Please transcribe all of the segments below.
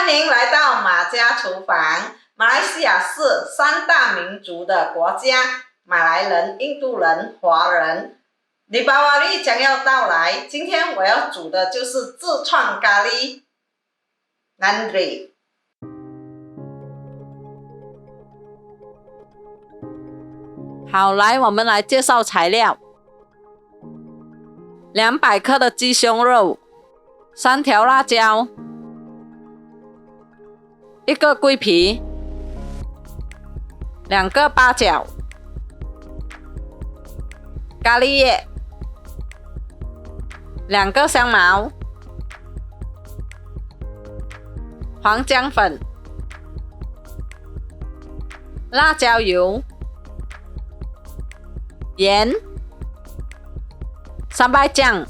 欢迎来到马家厨房。马来西亚是3大民族的国家，马来人、印度人、华人。利巴瓦利将要到来，今天我要煮的就是自创咖喱 Nandri。好，来，我们来介绍材料：200克的鸡胸肉，3条辣椒，1个桂皮，2个八角，咖喱叶，2个香茅，黄姜粉，辣椒油，盐，三白酱，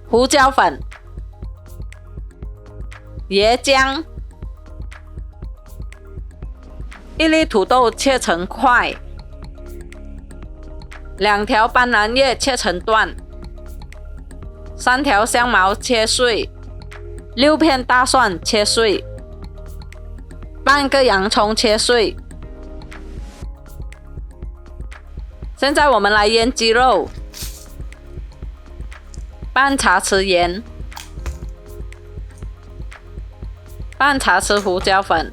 胡椒粉，椰浆，1粒土豆切成块，2条斑斓叶切成段，3条香茅切碎，6片大蒜切碎，半个洋葱切碎。现在我们来腌鸡肉，半茶匙盐，半茶匙胡椒粉，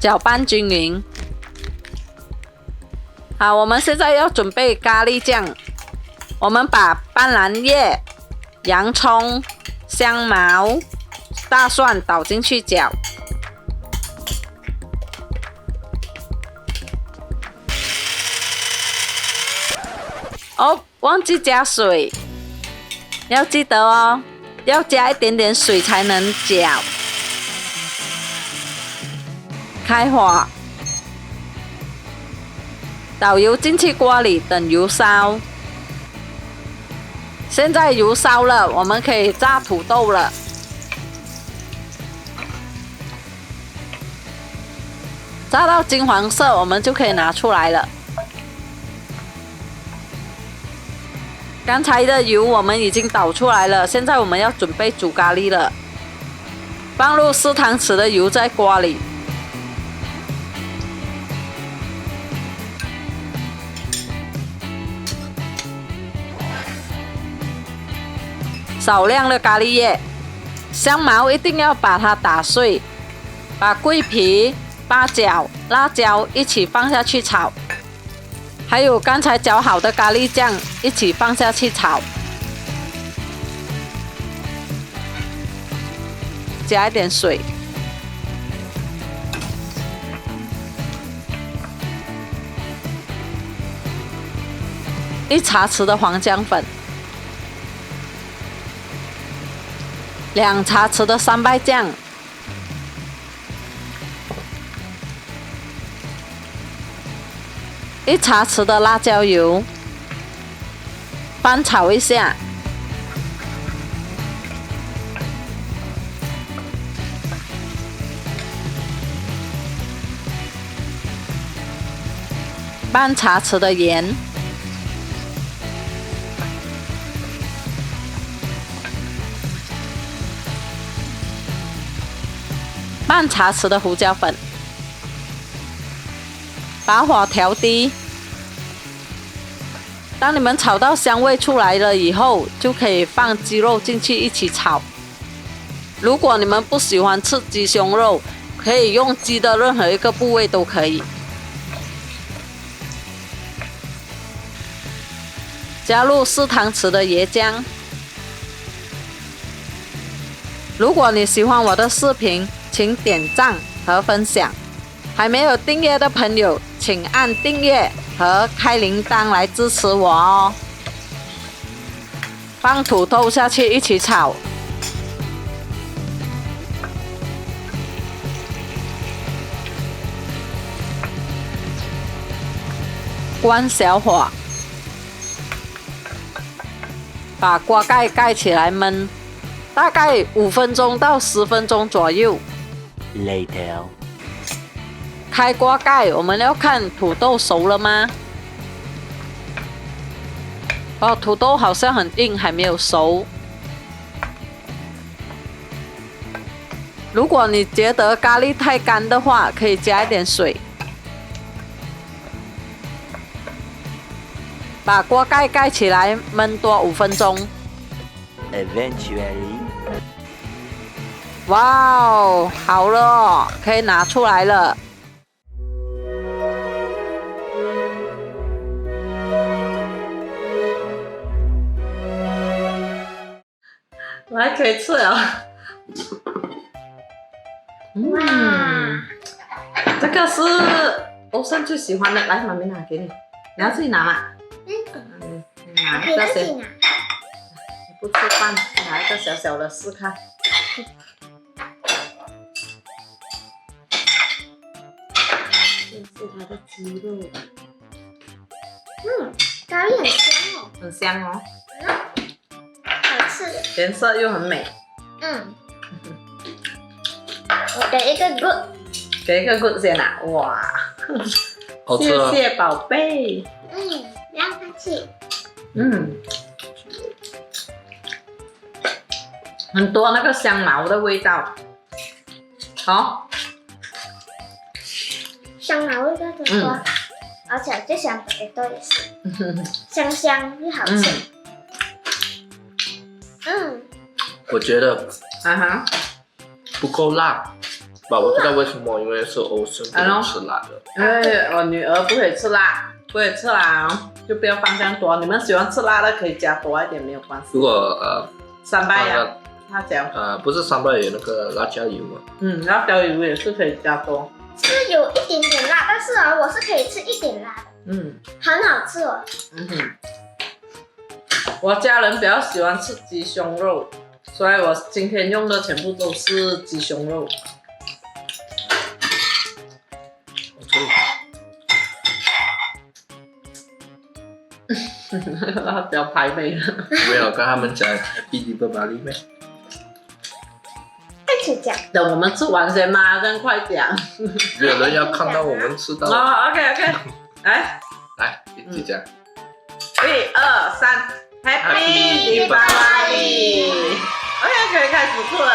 搅拌均匀。好，我们现在要准备咖喱酱。我们把斑斓叶、洋葱、香茅、大蒜倒进去搅。哦，忘记加水，要记得哦，要加一点点水才能搅。开火，倒油进去锅里，等油烧。现在油烧了，我们可以炸土豆了。炸到金黄色，我们就可以拿出来了。刚才的油我们已经倒出来了，现在我们要准备煮咖喱了。放入4汤匙的油在锅里，少量的咖喱叶，香茅一定要把它打碎，把桂皮、八角、辣椒一起放下去炒。还有刚才搅好的咖喱酱一起放下去炒，加一点水，1茶匙的黄姜粉，2茶匙的三白酱，1茶匙的辣椒油，翻炒一下，半茶匙的盐，半茶匙的胡椒粉，把火调低。当你们炒到香味出来了以后，就可以放鸡肉进去一起炒。如果你们不喜欢吃鸡胸肉，可以用鸡的任何一个部位都可以。加入4汤匙的椰浆。如果你喜欢我的视频，请点赞和分享。还没有订阅的朋友，请按订阅和开铃铛来支持我哦。放土豆下去一起炒，关小火，把锅盖盖起来焖，大概5分钟到10分钟左右。Later。开锅盖，我们要看土豆熟了吗？哦，土豆好像很硬，还没有熟。如果你觉得咖喱太干的话，可以加一点水。把锅盖盖起来，焖多5分钟。Eventually. 哇哦，好了哦，可以拿出来了。来，可以吃了。哇，这个是欧森最喜欢的，来，妈咪拿给你，你要自己拿嘛？你拿可以一个先，自己拿。你不吃饭，拿一个小小的试看。这是它的鸡肉，咖喱很香哦，很香哦，好吃。颜色又很美。我给一个 good。给一个 good 先啊，哇，好吃啊！谢谢宝贝。不要客气。很多那个香茅的味道。好，香茅味道很多，而且就像北豆也是，香香又好吃。我觉得啊哈，不够辣吧？我不知道为什么，因为是欧森不能吃辣的。因为我女儿不可以吃辣，不可以吃辣哦，就不要放这样多。你们喜欢吃辣的可以加多一点，没有关系。如果三八呀，辣椒，不是三八有那个辣椒油吗？辣椒油也是可以加多。是有一点点辣，但是我是可以吃一点辣的，很好吃哦。我家人比较喜欢吃鸡胸肉，所以我今天用的全部都是鸡胸肉。辣椒排美了。没有跟他们讲 Happy Diwali 咩？一起讲。等我们吃完先嘛，这样快讲。没有人要看到我们吃到。哦，OK， 来，一起讲。 1、2、3 ，Happy Diwali！ OK， 可以开始吃了，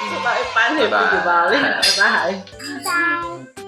吃到一半 Happy Diwali，拜拜。拜拜。